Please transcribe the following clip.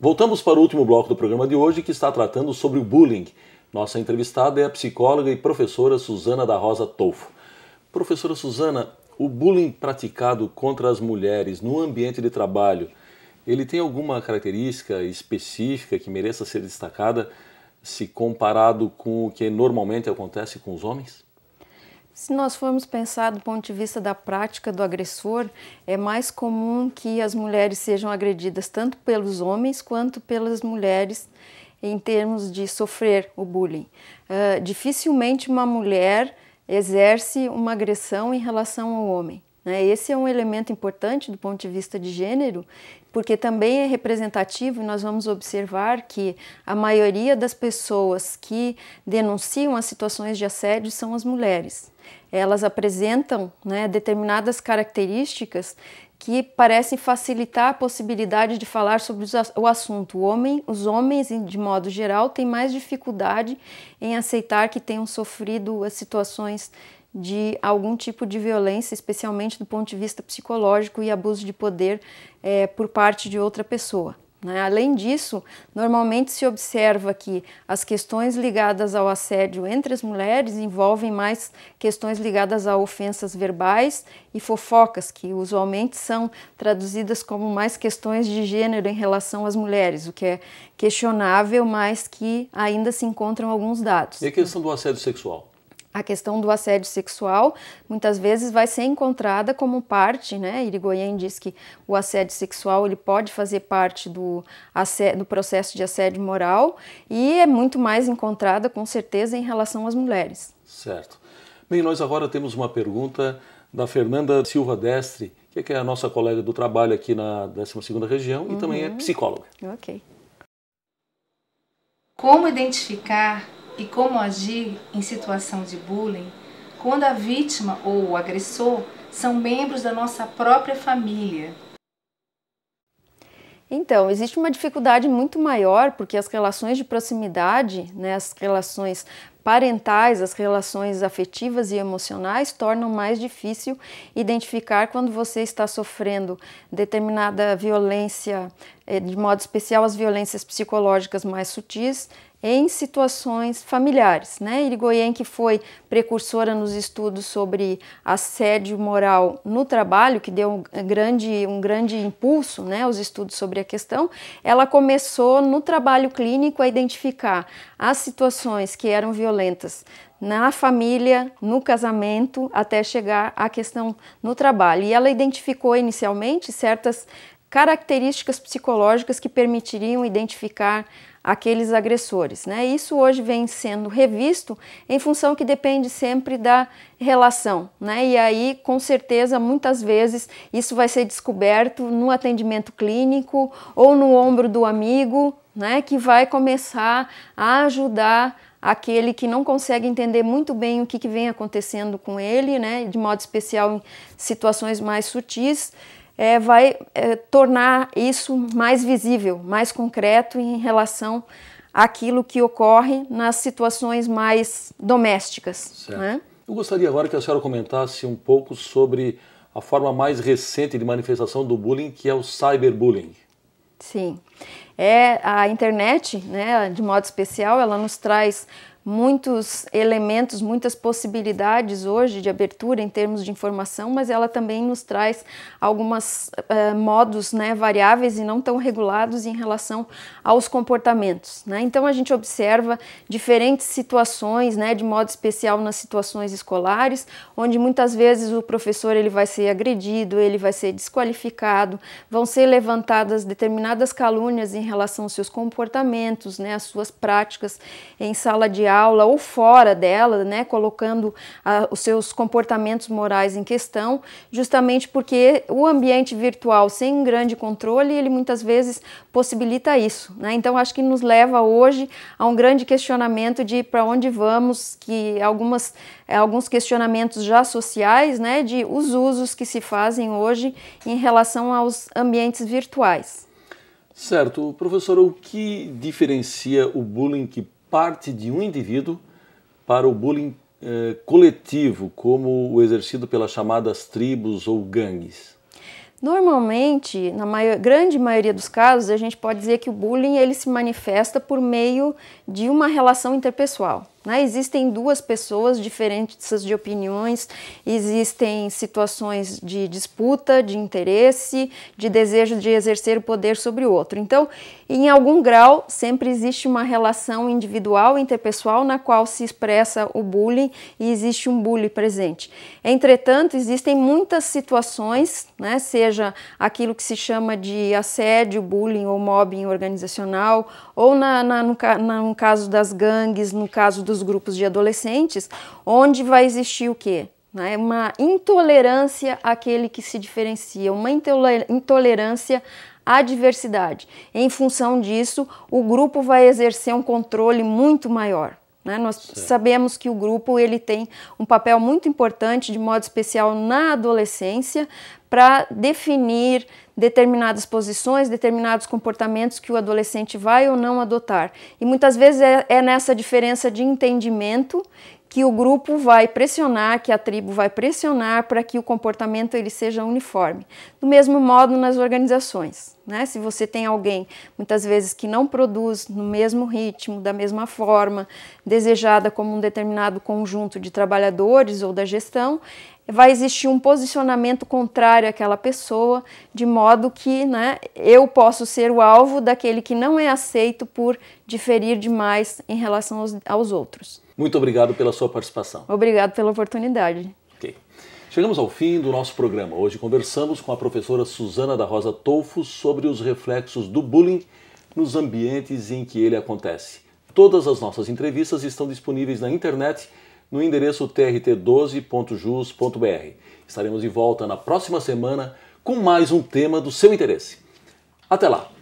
Voltamos para o último bloco do programa de hoje, que está tratando sobre o bullying. Nossa entrevistada é a psicóloga e professora Suzana da Rosa Tolfo. Professora Suzana, o bullying praticado contra as mulheres no ambiente de trabalho, ele tem alguma característica específica que mereça ser destacada se comparado com o que normalmente acontece com os homens? Se nós formos pensar do ponto de vista da prática do agressor, é mais comum que as mulheres sejam agredidas tanto pelos homens quanto pelas mulheres em termos de sofrer o bullying. Dificilmente uma mulher exerce uma agressão em relação ao homem. Esse é um elemento importante do ponto de vista de gênero, porque também é representativo e nós vamos observar que a maioria das pessoas que denunciam as situações de assédio são as mulheres. Elas apresentam determinadas características que parecem facilitar a possibilidade de falar sobre o assunto. Os homens, de modo geral, têm mais dificuldade em aceitar que tenham sofrido as situações de algum tipo de violência, especialmente do ponto de vista psicológico e abuso de poder por parte de outra pessoa. Além disso, normalmente se observa que as questões ligadas ao assédio entre as mulheres envolvem mais questões ligadas a ofensas verbais e fofocas, que usualmente são traduzidas como mais questões de gênero em relação às mulheres, o que é questionável, mas que ainda se encontram alguns dados. E a questão do assédio sexual? A questão do assédio sexual muitas vezes vai ser encontrada como parte, Irigoyen diz que o assédio sexual ele pode fazer parte do processo de assédio moral e é muito mais encontrada com certeza em relação às mulheres. Certo. Bem, nós agora temos uma pergunta da Fernanda Silva Destre, que é a nossa colega do trabalho aqui na 12ª região e também é psicóloga. Ok. Como identificar e como agir em situação de bullying quando a vítima ou o agressor são membros da nossa própria família? Então, existe uma dificuldade muito maior porque as relações de proximidade, as relações parentais, as relações afetivas e emocionais tornam mais difícil identificar quando você está sofrendo determinada violência, de modo especial as violências psicológicas mais sutis, em situações familiares. Irigoyen, que foi precursora nos estudos sobre assédio moral no trabalho, que deu um grande impulso aos estudos sobre a questão, ela começou no trabalho clínico a identificar as situações que eram violentas na família, no casamento, até chegar à questão no trabalho. E ela identificou inicialmente certas características psicológicas que permitiriam identificar aqueles agressores. Isso hoje vem sendo revisto em função que depende sempre da relação. E aí, com certeza, muitas vezes isso vai ser descoberto no atendimento clínico ou no ombro do amigo, que vai começar a ajudar aquele que não consegue entender muito bem o que vem acontecendo com ele, de modo especial em situações mais sutis, vai tornar isso mais visível, mais concreto em relação àquilo que ocorre nas situações mais domésticas. Certo. Eu gostaria agora que a senhora comentasse um pouco sobre a forma mais recente de manifestação do bullying, que é o cyberbullying. Sim, a internet, de modo especial, ela nos traz muitos elementos, muitas possibilidades hoje de abertura em termos de informação, mas ela também nos traz alguns modos variáveis e não tão regulados em relação aos comportamentos. Então a gente observa diferentes situações, de modo especial nas situações escolares, onde muitas vezes o professor ele vai ser agredido, ele vai ser desqualificado, vão ser levantadas determinadas calúnias em relação aos seus comportamentos, às suas práticas em sala de aula ou fora dela, colocando os seus comportamentos morais em questão, justamente porque o ambiente virtual sem um grande controle, ele muitas vezes possibilita isso. Então acho que nos leva hoje a um grande questionamento de para onde vamos, que alguns questionamentos já sociais, de os usos que se fazem hoje em relação aos ambientes virtuais. Certo. Professora, o que diferencia o bullying que parte de um indivíduo para o bullying coletivo, como o exercido pelas chamadas tribos ou gangues? Normalmente, na grande maioria dos casos, a gente pode dizer que o bullying ele se manifesta por meio de uma relação interpessoal. Existem duas pessoas diferentes de opiniões, existem situações de disputa, de interesse, de desejo de exercer o poder sobre o outro. Então, em algum grau, sempre existe uma relação individual e interpessoal na qual se expressa o bullying e existe um bullying presente. Entretanto, existem muitas situações, seja aquilo que se chama de assédio, bullying ou mobbing organizacional, ou no caso das gangues, no caso dos grupos de adolescentes, onde vai existir o quê? Uma intolerância àquele que se diferencia, uma intolerância à diversidade. Em função disso, o grupo vai exercer um controle muito maior. Nós sabemos que o grupo ele tem um papel muito importante, de modo especial na adolescência, para definir determinadas posições, determinados comportamentos que o adolescente vai ou não adotar. E muitas vezes é nessa diferença de entendimento que o grupo vai pressionar, que a tribo vai pressionar para que o comportamento ele seja uniforme. Do mesmo modo nas organizações, Se você tem alguém, muitas vezes, que não produz no mesmo ritmo, da mesma forma, desejada como um determinado conjunto de trabalhadores ou da gestão, vai existir um posicionamento contrário àquela pessoa, de modo que eu posso ser o alvo daquele que não é aceito por diferir demais em relação aos outros. Muito obrigado pela sua participação. Obrigado pela oportunidade. Ok. Chegamos ao fim do nosso programa. Hoje conversamos com a professora Suzana da Rosa Tolfo sobre os reflexos do bullying nos ambientes em que ele acontece. Todas as nossas entrevistas estão disponíveis na internet no endereço trt12.jus.br. Estaremos de volta na próxima semana com mais um tema do seu interesse. Até lá!